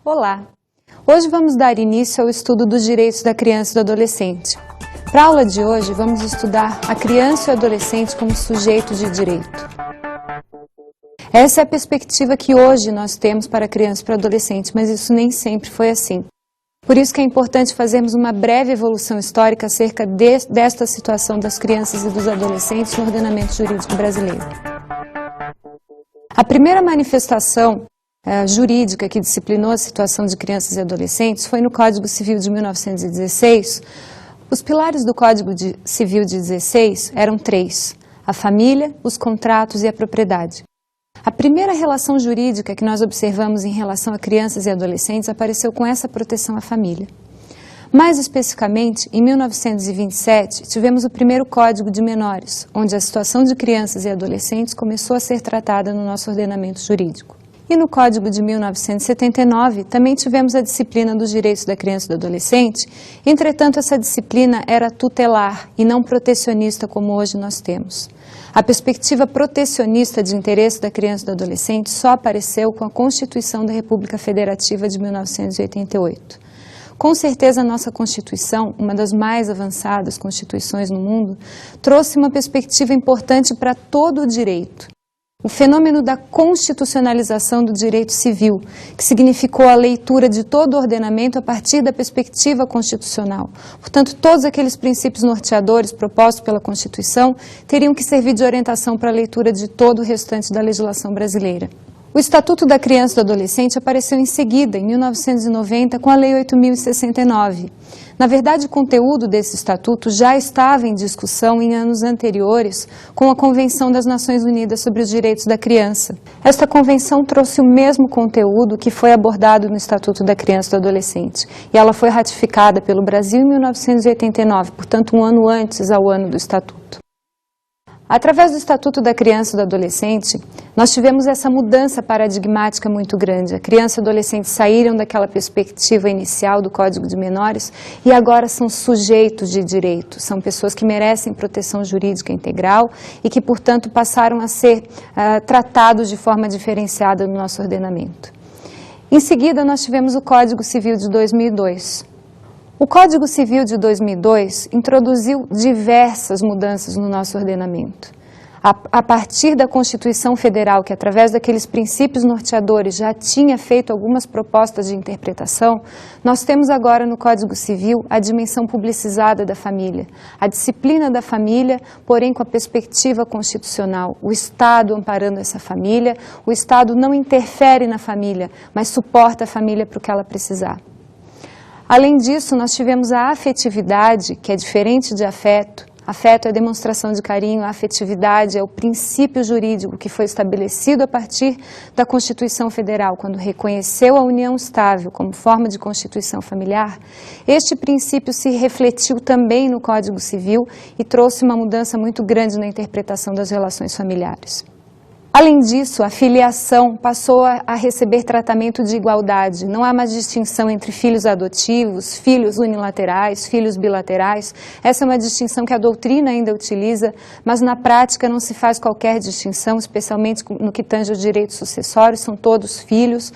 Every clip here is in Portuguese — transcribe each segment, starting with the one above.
Olá! Hoje vamos dar início ao estudo dos direitos da criança e do adolescente. Para a aula de hoje, vamos estudar a criança e o adolescente como sujeitos de direito. Essa é a perspectiva que hoje nós temos para a criança e para o adolescente, mas isso nem sempre foi assim. Por isso que é importante fazermos uma breve evolução histórica acerca desta situação das crianças e dos adolescentes no ordenamento jurídico brasileiro. A primeira manifestação jurídica que disciplinou a situação de crianças e adolescentes foi no Código Civil de 1916. Os pilares do Código Civil de 16 eram três: a família, os contratos e a propriedade. A primeira relação jurídica que nós observamos em relação a crianças e adolescentes apareceu com essa proteção à família. Mais especificamente, em 1927, tivemos o primeiro Código de Menores, onde a situação de crianças e adolescentes começou a ser tratada no nosso ordenamento jurídico. E no Código de 1979, também tivemos a disciplina dos direitos da criança e do adolescente, entretanto essa disciplina era tutelar e não protecionista como hoje nós temos. A perspectiva protecionista de interesse da criança e do adolescente só apareceu com a Constituição da República Federativa de 1988. Com certeza a nossa Constituição, uma das mais avançadas constituições no mundo, trouxe uma perspectiva importante para todo o direito. O fenômeno da constitucionalização do direito civil, que significou a leitura de todo o ordenamento a partir da perspectiva constitucional. Portanto, todos aqueles princípios norteadores propostos pela Constituição teriam que servir de orientação para a leitura de todo o restante da legislação brasileira. O Estatuto da Criança e do Adolescente apareceu em seguida, em 1990, com a Lei 8.069. Na verdade, o conteúdo desse estatuto já estava em discussão em anos anteriores com a Convenção das Nações Unidas sobre os Direitos da Criança. Esta convenção trouxe o mesmo conteúdo que foi abordado no Estatuto da Criança e do Adolescente, e ela foi ratificada pelo Brasil em 1989, portanto um ano antes ao ano do Estatuto. Através do Estatuto da Criança e do Adolescente, nós tivemos essa mudança paradigmática muito grande. A criança e o adolescente saíram daquela perspectiva inicial do Código de Menores e agora são sujeitos de direito. São pessoas que merecem proteção jurídica integral e que, portanto, passaram a ser tratados de forma diferenciada no nosso ordenamento. Em seguida, nós tivemos o Código Civil de 2002. O Código Civil de 2002 introduziu diversas mudanças no nosso ordenamento. A partir da Constituição Federal, que através daqueles princípios norteadores já tinha feito algumas propostas de interpretação, nós temos agora no Código Civil a dimensão publicizada da família, a disciplina da família, porém com a perspectiva constitucional, o Estado amparando essa família, o Estado não interfere na família, mas suporta a família para o que ela precisar. Além disso, nós tivemos a afetividade, que é diferente de afeto. Afeto é demonstração de carinho, a afetividade é o princípio jurídico que foi estabelecido a partir da Constituição Federal, quando reconheceu a união estável como forma de constituição familiar. Este princípio se refletiu também no Código Civil e trouxe uma mudança muito grande na interpretação das relações familiares. Além disso, a filiação passou a receber tratamento de igualdade. Não há mais distinção entre filhos adotivos, filhos unilaterais, filhos bilaterais. Essa é uma distinção que a doutrina ainda utiliza, mas na prática não se faz qualquer distinção, especialmente no que tange aos direitos sucessórios. São todos filhos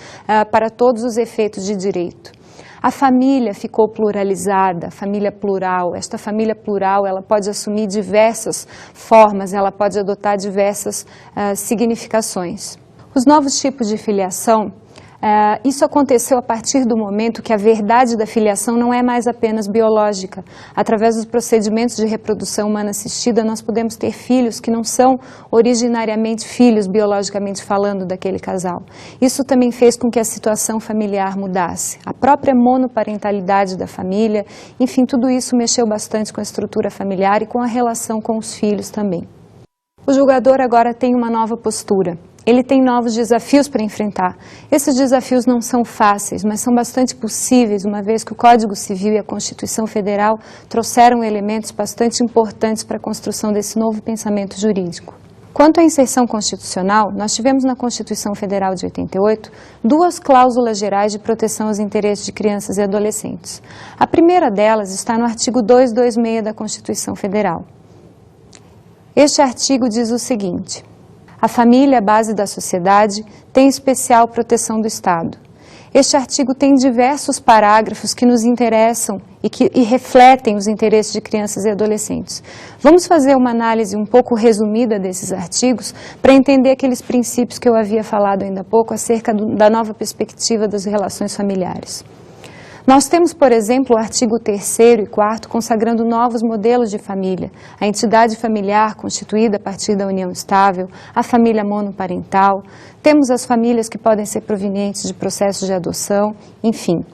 para todos os efeitos de direito. A família ficou pluralizada, família plural. Esta família plural ela pode assumir diversas formas, ela pode adotar diversas significações. Os novos tipos de filiação, isso aconteceu a partir do momento que a verdade da filiação não é mais apenas biológica. Através dos procedimentos de reprodução humana assistida, nós podemos ter filhos que não são originariamente filhos, biologicamente falando, daquele casal. Isso também fez com que a situação familiar mudasse. A própria monoparentalidade da família, enfim, tudo isso mexeu bastante com a estrutura familiar e com a relação com os filhos também. O julgador agora tem uma nova postura. Ele tem novos desafios para enfrentar. Esses desafios não são fáceis, mas são bastante possíveis, uma vez que o Código Civil e a Constituição Federal trouxeram elementos bastante importantes para a construção desse novo pensamento jurídico. Quanto à inserção constitucional, nós tivemos na Constituição Federal de 88 duas cláusulas gerais de proteção aos interesses de crianças e adolescentes. A primeira delas está no artigo 226 da Constituição Federal. Este artigo diz o seguinte: a família, a base da sociedade, tem especial proteção do Estado. Este artigo tem diversos parágrafos que nos interessam e refletem os interesses de crianças e adolescentes. Vamos fazer uma análise um pouco resumida desses artigos para entender aqueles princípios que eu havia falado ainda há pouco acerca da nova perspectiva das relações familiares. Nós temos, por exemplo, o artigo 3º e 4º consagrando novos modelos de família, a entidade familiar constituída a partir da união estável, a família monoparental, temos as famílias que podem ser provenientes de processos de adoção, enfim.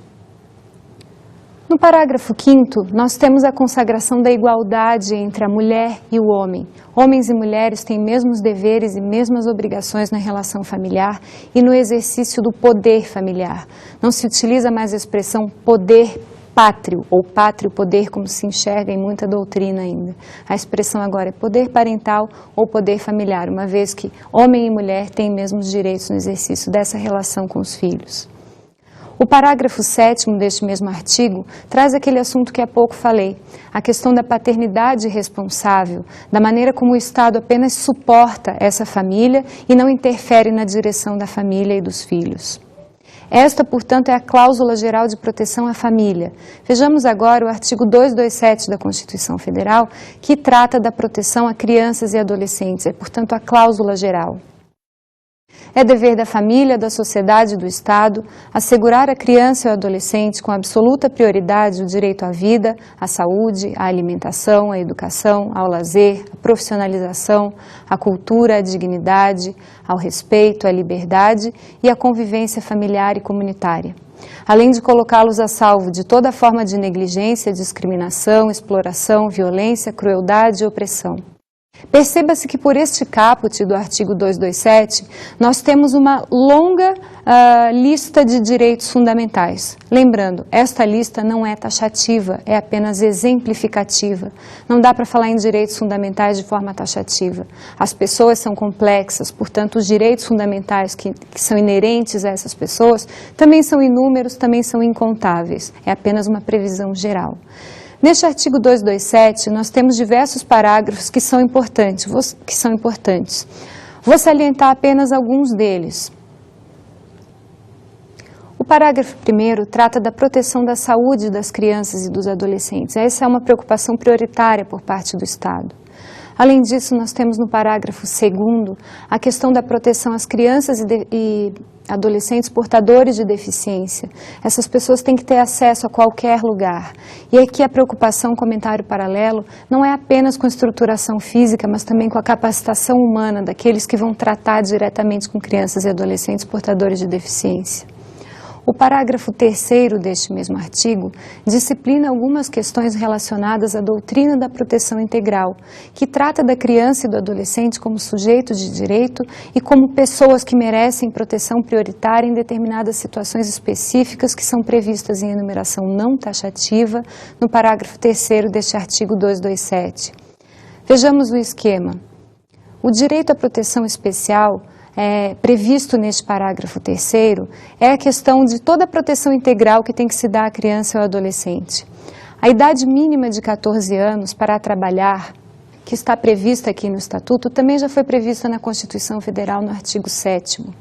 No parágrafo 5º, nós temos a consagração da igualdade entre a mulher e o homem. Homens e mulheres têm mesmos deveres e mesmas obrigações na relação familiar e no exercício do poder familiar. Não se utiliza mais a expressão poder pátrio, ou pátrio poder, como se enxerga em muita doutrina ainda. A expressão agora é poder parental ou poder familiar, uma vez que homem e mulher têm mesmos direitos no exercício dessa relação com os filhos. O parágrafo 7º deste mesmo artigo traz aquele assunto que há pouco falei, a questão da paternidade responsável, da maneira como o Estado apenas suporta essa família e não interfere na direção da família e dos filhos. Esta, portanto, é a cláusula geral de proteção à família. Vejamos agora o artigo 227 da Constituição Federal, que trata da proteção a crianças e adolescentes, é, portanto, a cláusula geral. É dever da família, da sociedade e do Estado assegurar à criança e ao adolescente com absoluta prioridade o direito à vida, à saúde, à alimentação, à educação, ao lazer, à profissionalização, à cultura, à dignidade, ao respeito, à liberdade e à convivência familiar e comunitária, além de colocá-los a salvo de toda forma de negligência, discriminação, exploração, violência, crueldade e opressão. Perceba-se que por este caput do artigo 227, nós temos uma longa lista de direitos fundamentais. Lembrando, esta lista não é taxativa, é apenas exemplificativa. Não dá para falar em direitos fundamentais de forma taxativa. As pessoas são complexas, portanto, os direitos fundamentais que são inerentes a essas pessoas também são inúmeros, também são incontáveis. É apenas uma previsão geral. Neste artigo 227, nós temos diversos parágrafos que são importantes. Vou salientar apenas alguns deles. O parágrafo 1º trata da proteção da saúde das crianças e dos adolescentes. Essa é uma preocupação prioritária por parte do Estado. Além disso, nós temos no parágrafo 2º a questão da proteção às crianças e adolescentes portadores de deficiência. Essas pessoas têm que ter acesso a qualquer lugar. E aqui a preocupação, comentário paralelo, não é apenas com a estruturação física, mas também com a capacitação humana daqueles que vão tratar diretamente com crianças e adolescentes portadores de deficiência. O parágrafo 3º deste mesmo artigo disciplina algumas questões relacionadas à doutrina da proteção integral, que trata da criança e do adolescente como sujeitos de direito e como pessoas que merecem proteção prioritária em determinadas situações específicas que são previstas em enumeração não taxativa no parágrafo 3º deste artigo 227. Vejamos o esquema. O direito à proteção especial previsto neste parágrafo 3º é a questão de toda a proteção integral que tem que se dar à criança ou ao adolescente. A idade mínima de 14 anos para trabalhar, que está prevista aqui no Estatuto, também já foi prevista na Constituição Federal no artigo 7º.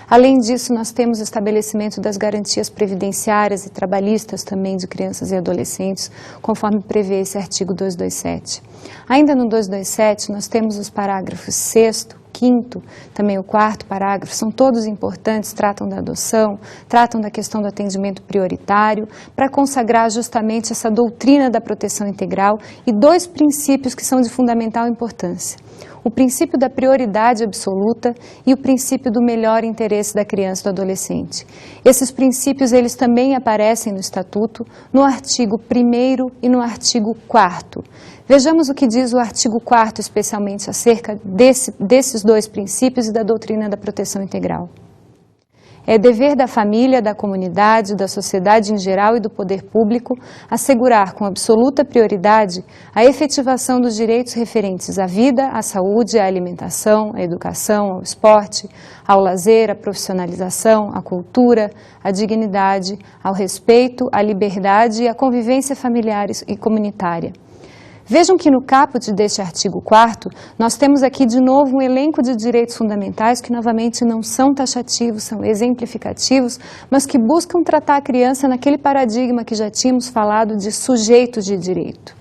Além disso, nós temos o estabelecimento das garantias previdenciárias e trabalhistas também de crianças e adolescentes, conforme prevê esse artigo 227. Ainda no 227, nós temos os parágrafos 6º, 5º, também o 4º parágrafo, são todos importantes, tratam da adoção, tratam da questão do atendimento prioritário, para consagrar justamente essa doutrina da proteção integral e dois princípios que são de fundamental importância. O princípio da prioridade absoluta e o princípio do melhor interesse da criança e do adolescente. Esses princípios, eles também aparecem no Estatuto, no artigo 1º e no artigo 4º. Vejamos o que diz o artigo 4º, especialmente acerca desses dois princípios e da doutrina da proteção integral. É dever da família, da comunidade, da sociedade em geral e do poder público assegurar com absoluta prioridade a efetivação dos direitos referentes à vida, à saúde, à alimentação, à educação, ao esporte, ao lazer, à profissionalização, à cultura, à dignidade, ao respeito, à liberdade e à convivência familiar e comunitária. Vejam que no caput deste artigo 4º, nós temos aqui de novo um elenco de direitos fundamentais que novamente não são taxativos, são exemplificativos, mas que buscam tratar a criança naquele paradigma que já tínhamos falado de sujeito de direito.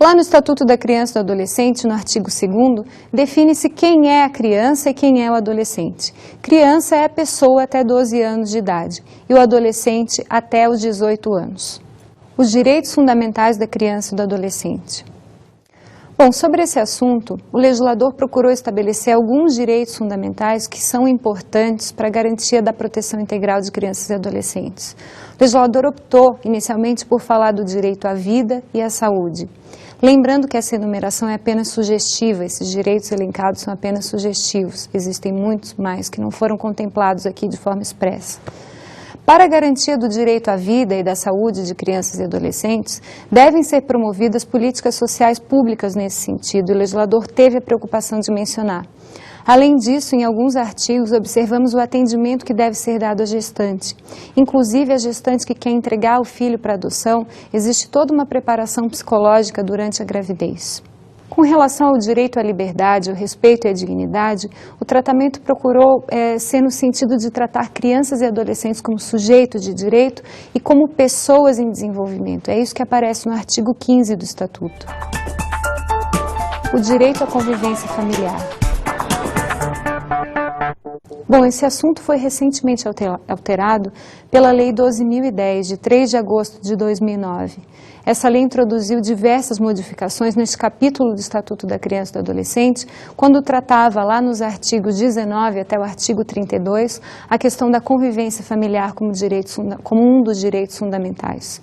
Lá no Estatuto da Criança e do Adolescente, no artigo 2º, define-se quem é a criança e quem é o adolescente. Criança é a pessoa até 12 anos de idade e o adolescente até os 18 anos. Os direitos fundamentais da criança e do adolescente. Bom, sobre esse assunto, o legislador procurou estabelecer alguns direitos fundamentais que são importantes para a garantia da proteção integral de crianças e adolescentes. O legislador optou, inicialmente, por falar do direito à vida e à saúde. Lembrando que essa enumeração é apenas sugestiva, esses direitos elencados são apenas sugestivos, existem muitos mais que não foram contemplados aqui de forma expressa. Para a garantia do direito à vida e da saúde de crianças e adolescentes, devem ser promovidas políticas sociais públicas nesse sentido, e o legislador teve a preocupação de mencionar. Além disso, em alguns artigos, observamos o atendimento que deve ser dado à gestante. Inclusive, a gestante que quer entregar o filho para adoção, existe toda uma preparação psicológica durante a gravidez. Com relação ao direito à liberdade, ao respeito e à dignidade, o tratamento procurou ser no sentido de tratar crianças e adolescentes como sujeitos de direito e como pessoas em desenvolvimento. É isso que aparece no artigo 15 do Estatuto. O direito à convivência familiar. Bom, esse assunto foi recentemente alterado pela Lei 12.010, de 3 de agosto de 2009. Essa lei introduziu diversas modificações neste capítulo do Estatuto da Criança e do Adolescente, quando tratava lá nos artigos 19 até o artigo 32 a questão da convivência familiar como um dos direitos fundamentais.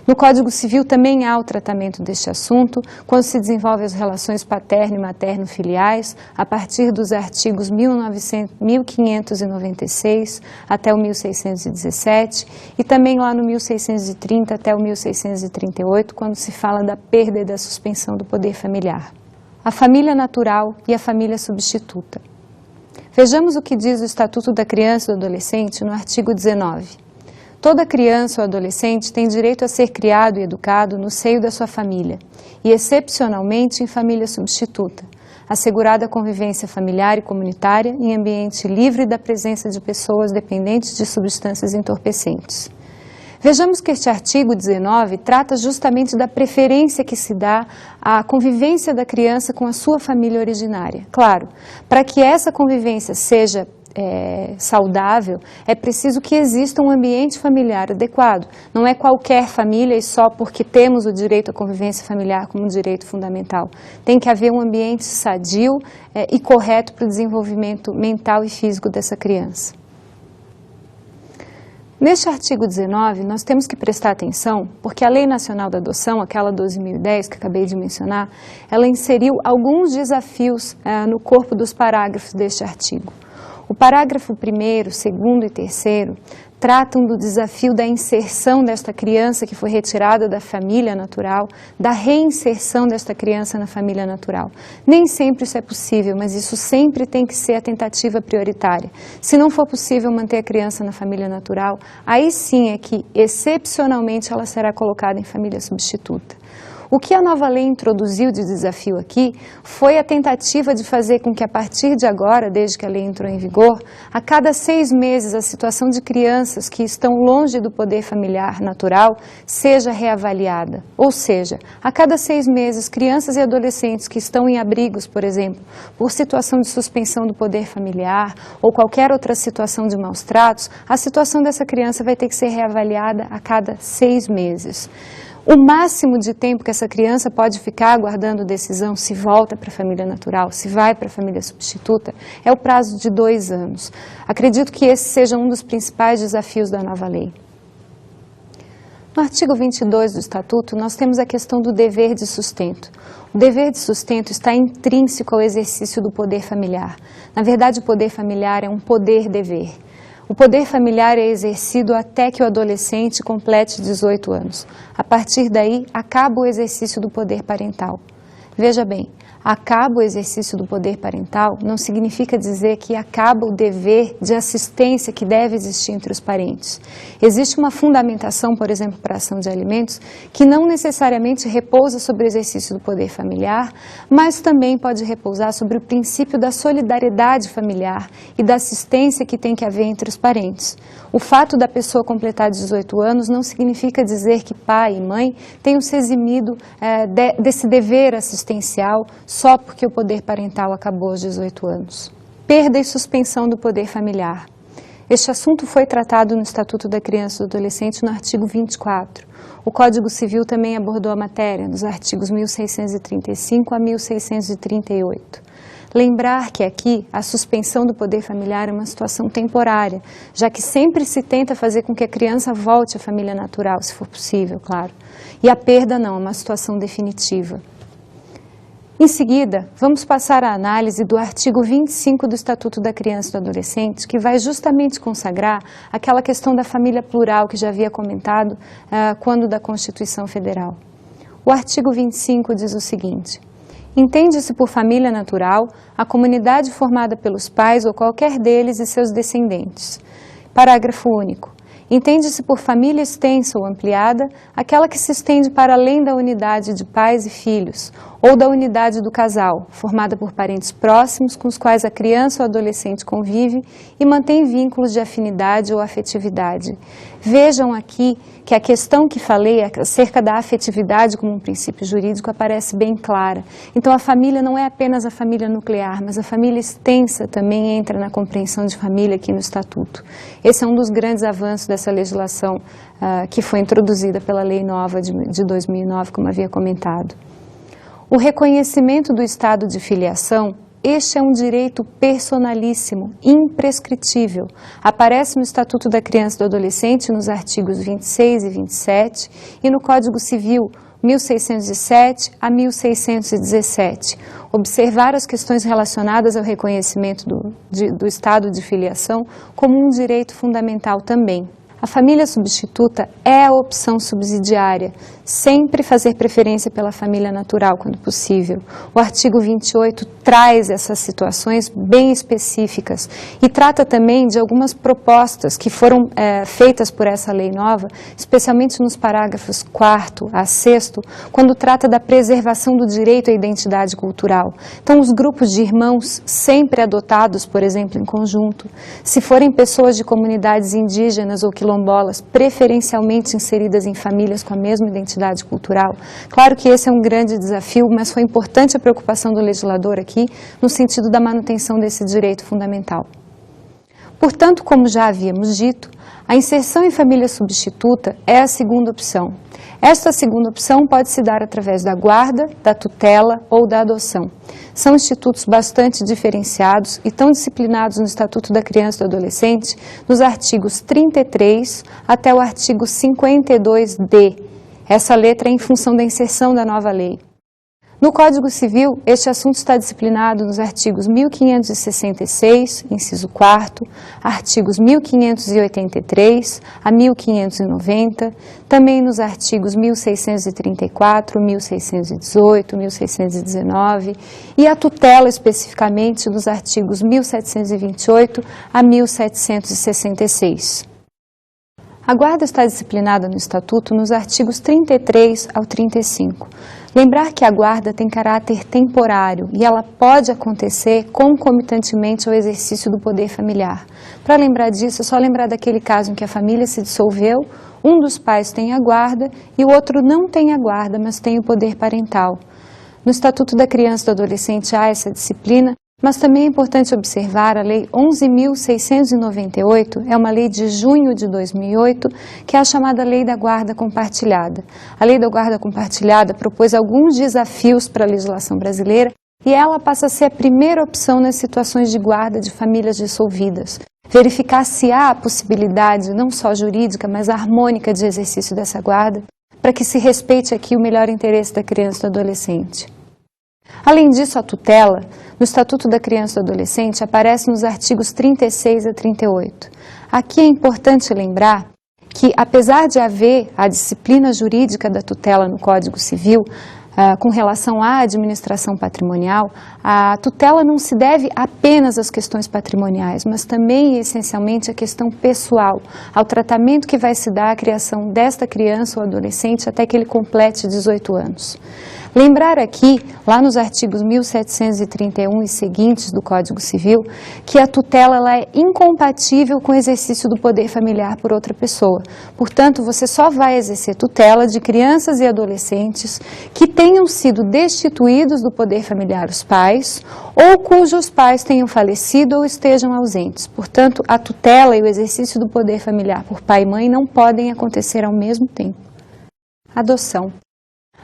No Código Civil também há o tratamento deste assunto, quando se desenvolve as relações paterno e materno-filiais, a partir dos artigos 1596 até o 1617, e também lá no 1630 até o 1638, quando se fala da perda e da suspensão do poder familiar. A família natural e a família substituta. Vejamos o que diz o Estatuto da Criança e do Adolescente no artigo 19. Toda criança ou adolescente tem direito a ser criado e educado no seio da sua família e, excepcionalmente, em família substituta, assegurada a convivência familiar e comunitária em ambiente livre da presença de pessoas dependentes de substâncias entorpecentes. Vejamos que este artigo 19 trata justamente da preferência que se dá à convivência da criança com a sua família originária. Claro, para que essa convivência seja saudável, é preciso que exista um ambiente familiar adequado. Não é qualquer família e só porque temos o direito à convivência familiar como um direito fundamental. Tem que haver um ambiente sadio e correto para o desenvolvimento mental e físico dessa criança. Neste artigo 19, nós temos que prestar atenção, porque a Lei Nacional da Adoção, aquela 12.010 que acabei de mencionar, ela inseriu alguns desafios no corpo dos parágrafos deste artigo. O parágrafo 1º, 2º e 3º tratam do desafio da inserção desta criança que foi retirada da família natural, da reinserção desta criança na família natural. Nem sempre isso é possível, mas isso sempre tem que ser a tentativa prioritária. Se não for possível manter a criança na família natural, aí sim é que, excepcionalmente, ela será colocada em família substituta. O que a nova lei introduziu de desafio aqui foi a tentativa de fazer com que, a partir de agora, desde que a lei entrou em vigor, a cada 6 meses a situação de crianças que estão longe do poder familiar natural seja reavaliada. Ou seja, a cada 6 meses, crianças e adolescentes que estão em abrigos, por exemplo, por situação de suspensão do poder familiar ou qualquer outra situação de maus tratos, a situação dessa criança vai ter que ser reavaliada a cada 6 meses. O máximo de tempo que essa criança pode ficar aguardando decisão se volta para a família natural, se vai para a família substituta, é o prazo de 2 anos. Acredito que esse seja um dos principais desafios da nova lei. No artigo 22 do Estatuto, nós temos a questão do dever de sustento. O dever de sustento está intrínseco ao exercício do poder familiar. Na verdade, o poder familiar é um poder-dever. O poder familiar é exercido até que o adolescente complete 18 anos. A partir daí, acaba o exercício do poder parental. Veja bem, acaba o exercício do poder parental, não significa dizer que acaba o dever de assistência que deve existir entre os parentes. Existe uma fundamentação, por exemplo, para a ação de alimentos, que não necessariamente repousa sobre o exercício do poder familiar, mas também pode repousar sobre o princípio da solidariedade familiar e da assistência que tem que haver entre os parentes. O fato da pessoa completar 18 anos não significa dizer que pai e mãe tenham se eximido desse dever assistencial só porque o poder parental acabou aos 18 anos. Perda e suspensão do poder familiar. Este assunto foi tratado no Estatuto da Criança e do Adolescente no artigo 24. O Código Civil também abordou a matéria nos artigos 1635 a 1638. Lembrar que aqui a suspensão do poder familiar é uma situação temporária, já que sempre se tenta fazer com que a criança volte à família natural, se for possível, claro. E a perda não, é uma situação definitiva. Em seguida, vamos passar à análise do artigo 25 do Estatuto da Criança e do Adolescente, que vai justamente consagrar aquela questão da família plural que já havia comentado quando da Constituição Federal. O artigo 25 diz o seguinte: entende-se por família natural a comunidade formada pelos pais ou qualquer deles e seus descendentes. Parágrafo único. Entende-se por família extensa ou ampliada aquela que se estende para além da unidade de pais e filhos, ou da unidade do casal, formada por parentes próximos com os quais a criança ou adolescente convive e mantém vínculos de afinidade ou afetividade. Vejam aqui que a questão que falei acerca da afetividade como um princípio jurídico aparece bem clara. Então a família não é apenas a família nuclear, mas a família extensa também entra na compreensão de família aqui no Estatuto. Esse é um dos grandes avanços dessa legislação que foi introduzida pela Lei Nova de 2009, como havia comentado. O reconhecimento do estado de filiação, este é um direito personalíssimo, imprescritível. Aparece no Estatuto da Criança e do Adolescente, nos artigos 26 e 27, e no Código Civil, 1607 a 1617. Observar as questões relacionadas ao reconhecimento do estado de filiação como um direito fundamental também. A família substituta é a opção subsidiária, sempre fazer preferência pela família natural quando possível. O artigo 28 traz essas situações bem específicas e trata também de algumas propostas que foram feitas por essa lei nova, especialmente nos parágrafos 4º a 6º, quando trata da preservação do direito à identidade cultural. Então, os grupos de irmãos sempre adotados, por exemplo, em conjunto, se forem pessoas de comunidades indígenas ou quilombolas, preferencialmente inseridas em famílias com a mesma identidade cultural. Claro que esse é um grande desafio, mas foi importante a preocupação do legislador aqui, no sentido da manutenção desse direito fundamental. Portanto, como já havíamos dito, a inserção em família substituta é a segunda opção. Esta segunda opção pode se dar através da guarda, da tutela ou da adoção. São institutos bastante diferenciados e tão disciplinados no Estatuto da Criança e do Adolescente, nos artigos 33 até o artigo 52D. Essa letra é em função da inserção da nova lei. No Código Civil, este assunto está disciplinado nos artigos 1566, inciso 4º, artigos 1583 a 1590, também nos artigos 1634, 1618, 1619 e a tutela especificamente nos artigos 1728 a 1766. A guarda está disciplinada no Estatuto nos artigos 33 ao 35. Lembrar que a guarda tem caráter temporário e ela pode acontecer concomitantemente ao exercício do poder familiar. Para lembrar disso, é só lembrar daquele caso em que a família se dissolveu, um dos pais tem a guarda e o outro não tem a guarda, mas tem o poder parental. No Estatuto da Criança e do Adolescente há essa disciplina, mas também é importante observar a Lei 11.698, é uma lei de junho de 2008, que é a chamada Lei da Guarda Compartilhada. A Lei da Guarda Compartilhada propôs alguns desafios para a legislação brasileira e ela passa a ser a primeira opção nas situações de guarda de famílias dissolvidas. Verificar se há a possibilidade, não só jurídica, mas harmônica de exercício dessa guarda, para que se respeite aqui o melhor interesse da criança e do adolescente. Além disso, a tutela, no Estatuto da Criança e do Adolescente, aparece nos artigos 36 a 38. Aqui é importante lembrar que, apesar de haver a disciplina jurídica da tutela no Código Civil, com relação à administração patrimonial, a tutela não se deve apenas às questões patrimoniais, mas também e essencialmente à questão pessoal, ao tratamento que vai se dar à criação desta criança ou adolescente até que ele complete 18 anos. Lembrar aqui, lá nos artigos 1731 e seguintes do Código Civil, que a tutela ela é incompatível com o exercício do poder familiar por outra pessoa. Portanto, você só vai exercer tutela de crianças e adolescentes que tenham sido destituídos do poder familiar os pais ou cujos pais tenham falecido ou estejam ausentes. Portanto, a tutela e o exercício do poder familiar por pai e mãe não podem acontecer ao mesmo tempo. Adoção.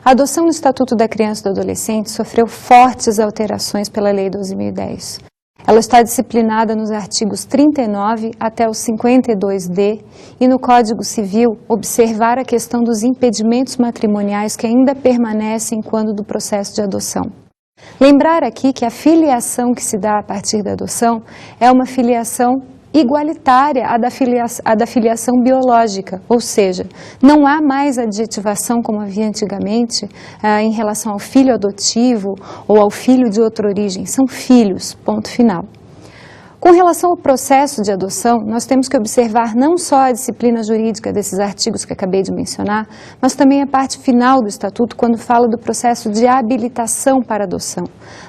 A adoção no Estatuto da Criança e do Adolescente sofreu fortes alterações pela Lei 12.010. Ela está disciplinada nos artigos 39 até o 52D e no Código Civil observar a questão dos impedimentos matrimoniais que ainda permanecem quando do processo de adoção. Lembrar aqui que a filiação que se dá a partir da adoção é uma filiação igualitária à da filiação biológica, ou seja, não há mais adjetivação como havia antigamente em relação ao filho adotivo ou ao filho de outra origem, são filhos, ponto final. Com relação ao processo de adoção, nós temos que observar não só a disciplina jurídica desses artigos que acabei de mencionar, mas também a parte final do Estatuto, quando fala do processo de habilitação para adoção.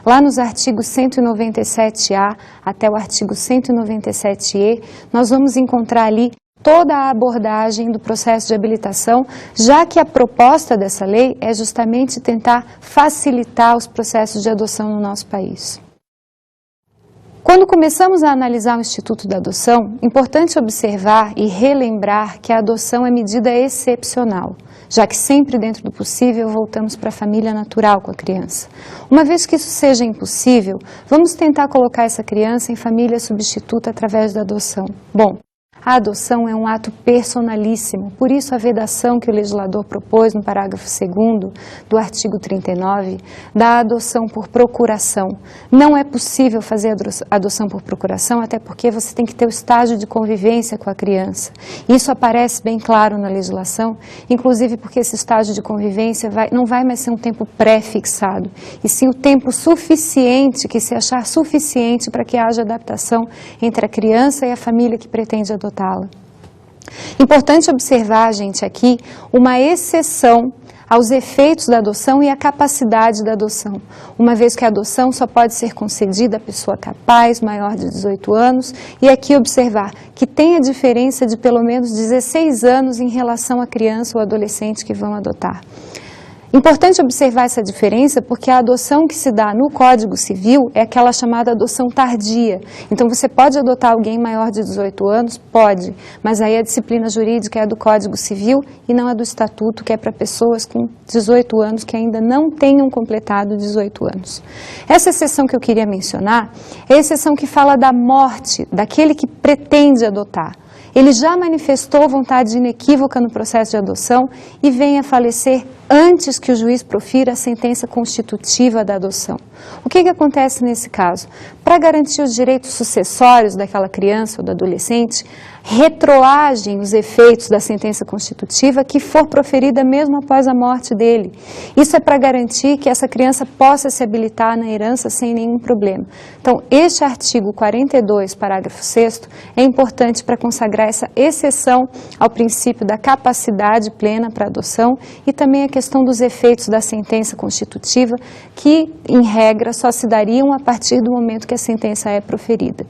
Lá nos artigos 197A até o artigo 197E, nós vamos encontrar ali toda a abordagem do processo de habilitação, já que a proposta dessa lei é justamente tentar facilitar os processos de adoção no nosso país. Quando começamos a analisar o Instituto da Adoção, é importante observar e relembrar que a adoção é medida excepcional, já que sempre dentro do possível voltamos para a família natural com a criança. Uma vez que isso seja impossível, vamos tentar colocar essa criança em família substituta através da adoção. Bom, a adoção é um ato personalíssimo, por isso a vedação que o legislador propôs no parágrafo 2º do artigo 39 da adoção por procuração. Não é possível fazer a adoção por procuração, até porque você tem que ter o estágio de convivência com a criança. Isso aparece bem claro na legislação, inclusive porque esse estágio de convivência não vai mais ser um tempo pré-fixado, e sim o tempo suficiente, que se achar suficiente para que haja adaptação entre a criança e a família que pretende adotá-la. Importante observar, gente, aqui uma exceção aos efeitos da adoção e à capacidade da adoção, uma vez que a adoção só pode ser concedida à pessoa capaz, maior de 18 anos, e aqui observar que tem a diferença de pelo menos 16 anos em relação à criança ou adolescente que vão adotar. Importante observar essa diferença porque a adoção que se dá no Código Civil é aquela chamada adoção tardia. Então você pode adotar alguém maior de 18 anos? Pode, mas aí a disciplina jurídica é a do Código Civil e não a do Estatuto, que é para pessoas com 18 anos que ainda não tenham completado 18 anos. Essa exceção que eu queria mencionar é a exceção que fala da morte daquele que pretende adotar. Ele já manifestou vontade inequívoca no processo de adoção e vem a falecer antes que o juiz profira a sentença constitutiva da adoção. O que acontece nesse caso? Para garantir os direitos sucessórios daquela criança ou do adolescente, retroagem os efeitos da sentença constitutiva que for proferida mesmo após a morte dele. Isso é para garantir que essa criança possa se habilitar na herança sem nenhum problema. Então, este artigo 42, parágrafo 6º, é importante para consagrar essa exceção ao princípio da capacidade plena para adoção e também a questão dos efeitos da sentença constitutiva que, em regra, só se dariam a partir do momento que a sentença é proferida.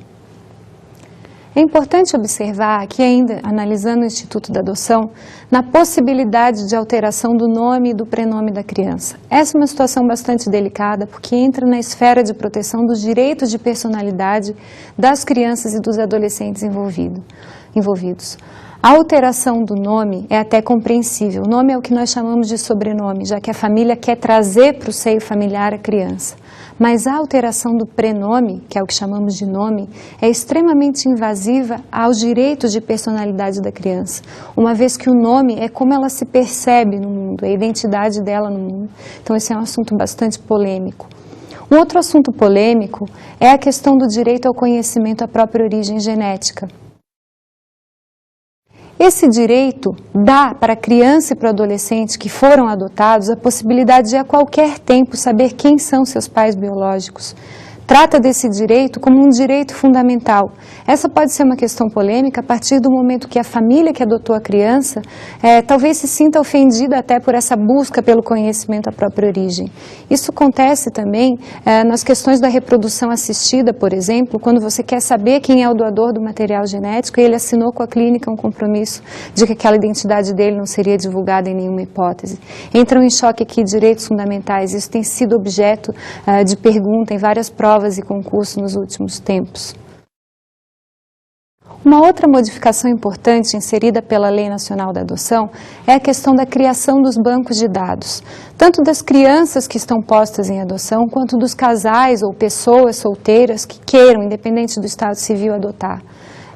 É importante observar aqui ainda, analisando o Instituto da Adoção, na possibilidade de alteração do nome e do prenome da criança. Essa é uma situação bastante delicada porque entra na esfera de proteção dos direitos de personalidade das crianças e dos adolescentes envolvidos. A alteração do nome é até compreensível. O nome é o que nós chamamos de sobrenome, já que a família quer trazer para o seio familiar a criança. Mas a alteração do prenome, que é o que chamamos de nome, é extremamente invasiva aos direitos de personalidade da criança, uma vez que o nome é como ela se percebe no mundo, é a identidade dela no mundo. Então esse é um assunto bastante polêmico. Um outro assunto polêmico é a questão do direito ao conhecimento à própria origem genética. Esse direito dá para a criança e para o adolescente que foram adotados a possibilidade de a qualquer tempo saber quem são seus pais biológicos. Trata desse direito como um direito fundamental. Essa pode ser uma questão polêmica a partir do momento que a família que adotou a criança talvez se sinta ofendida até por essa busca pelo conhecimento da própria origem. Isso acontece também nas questões da reprodução assistida, por exemplo, quando você quer saber quem é o doador do material genético e ele assinou com a clínica um compromisso de que aquela identidade dele não seria divulgada em nenhuma hipótese. Entram em choque aqui direitos fundamentais. Isso tem sido objeto de pergunta em várias provas e concursos nos últimos tempos. Uma outra modificação importante inserida pela Lei Nacional da Adoção é a questão da criação dos bancos de dados, tanto das crianças que estão postas em adoção, quanto dos casais ou pessoas solteiras que queiram, independente do estado civil, adotar.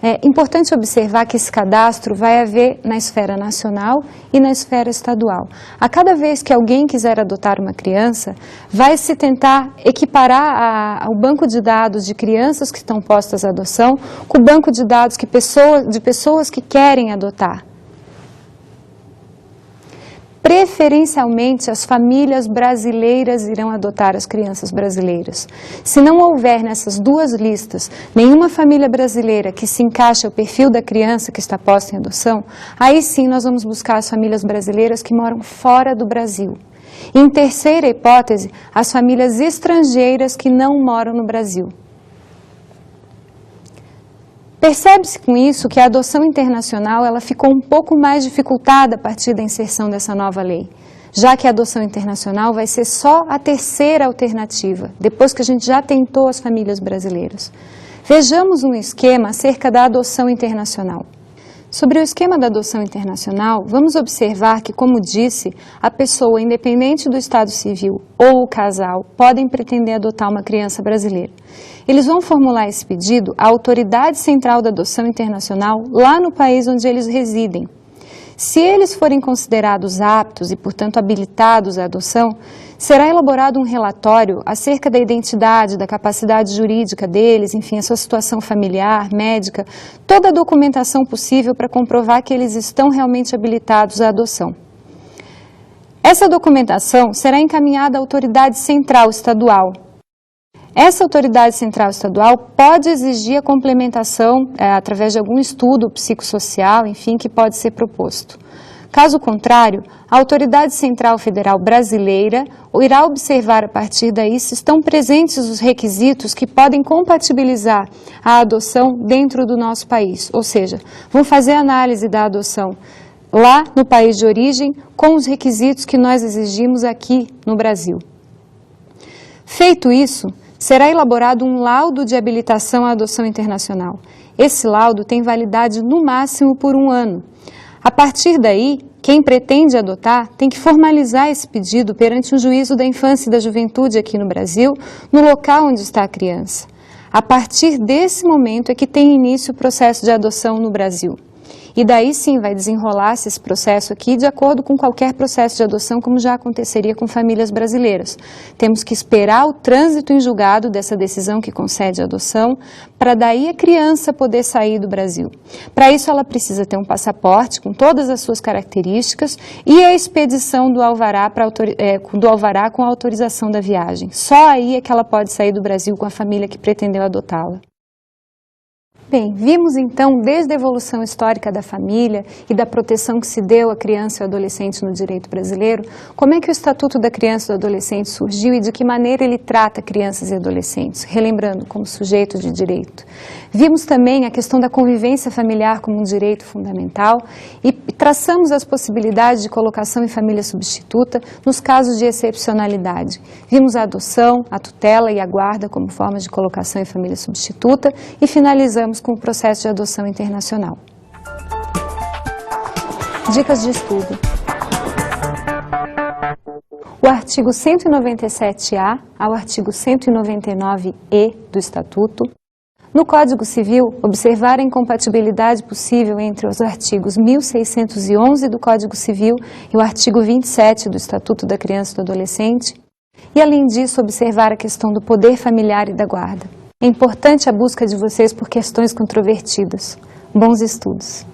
É importante observar que esse cadastro vai haver na esfera nacional e na esfera estadual. A cada vez que alguém quiser adotar uma criança, vai se tentar equiparar ao banco de dados de crianças que estão postas à adoção com o banco de dados de pessoas que querem adotar. Preferencialmente, as famílias brasileiras irão adotar as crianças brasileiras. Se não houver nessas duas listas nenhuma família brasileira que se encaixe ao perfil da criança que está posta em adoção, aí sim nós vamos buscar as famílias brasileiras que moram fora do Brasil. E, em terceira hipótese, as famílias estrangeiras que não moram no Brasil. Percebe-se com isso que a adoção internacional ela ficou um pouco mais dificultada a partir da inserção dessa nova lei, já que a adoção internacional vai ser só a terceira alternativa, depois que a gente já tentou as famílias brasileiras. Vejamos um esquema acerca da adoção internacional. Sobre o esquema da adoção internacional, vamos observar que, como disse, a pessoa, independente do estado civil ou o casal, podem pretender adotar uma criança brasileira. Eles vão formular esse pedido à Autoridade Central da Adoção Internacional lá no país onde eles residem. Se eles forem considerados aptos e, portanto, habilitados à adoção, será elaborado um relatório acerca da identidade, da capacidade jurídica deles, enfim, a sua situação familiar, médica, toda a documentação possível para comprovar que eles estão realmente habilitados à adoção. Essa documentação será encaminhada à autoridade central estadual. Essa autoridade central estadual pode exigir a complementação através de algum estudo psicossocial, enfim, que pode ser proposto. Caso contrário, a Autoridade Central Federal Brasileira irá observar a partir daí se estão presentes os requisitos que podem compatibilizar a adoção dentro do nosso país, ou seja, vão fazer a análise da adoção lá no país de origem com os requisitos que nós exigimos aqui no Brasil. Feito isso, será elaborado um laudo de habilitação à adoção internacional. Esse laudo tem validade no máximo por 1 ano. A partir daí, quem pretende adotar tem que formalizar esse pedido perante um juízo da infância e da juventude aqui no Brasil, no local onde está a criança. A partir desse momento é que tem início o processo de adoção no Brasil. E daí sim vai desenrolar-se esse processo aqui de acordo com qualquer processo de adoção, como já aconteceria com famílias brasileiras. Temos que esperar o trânsito em julgado dessa decisão que concede a adoção, para daí a criança poder sair do Brasil. Para isso ela precisa ter um passaporte com todas as suas características e a expedição do alvará com a autorização da viagem. Só aí é que ela pode sair do Brasil com a família que pretendeu adotá-la. Bem, vimos então desde a evolução histórica da família e da proteção que se deu à criança e ao adolescente no direito brasileiro, como é que o Estatuto da Criança e do Adolescente surgiu e de que maneira ele trata crianças e adolescentes, relembrando, como sujeitos de direito. Vimos também a questão da convivência familiar como um direito fundamental e traçamos as possibilidades de colocação em família substituta nos casos de excepcionalidade. Vimos a adoção, a tutela e a guarda como formas de colocação em família substituta e finalizamos com o processo de adoção internacional. Dicas de estudo. O artigo 197-A ao artigo 199-E do Estatuto. No Código Civil, observar a incompatibilidade possível entre os artigos 1611 do Código Civil e o artigo 27 do Estatuto da Criança e do Adolescente. E, além disso, observar a questão do poder familiar e da guarda. É importante a busca de vocês por questões controvertidas. Bons estudos!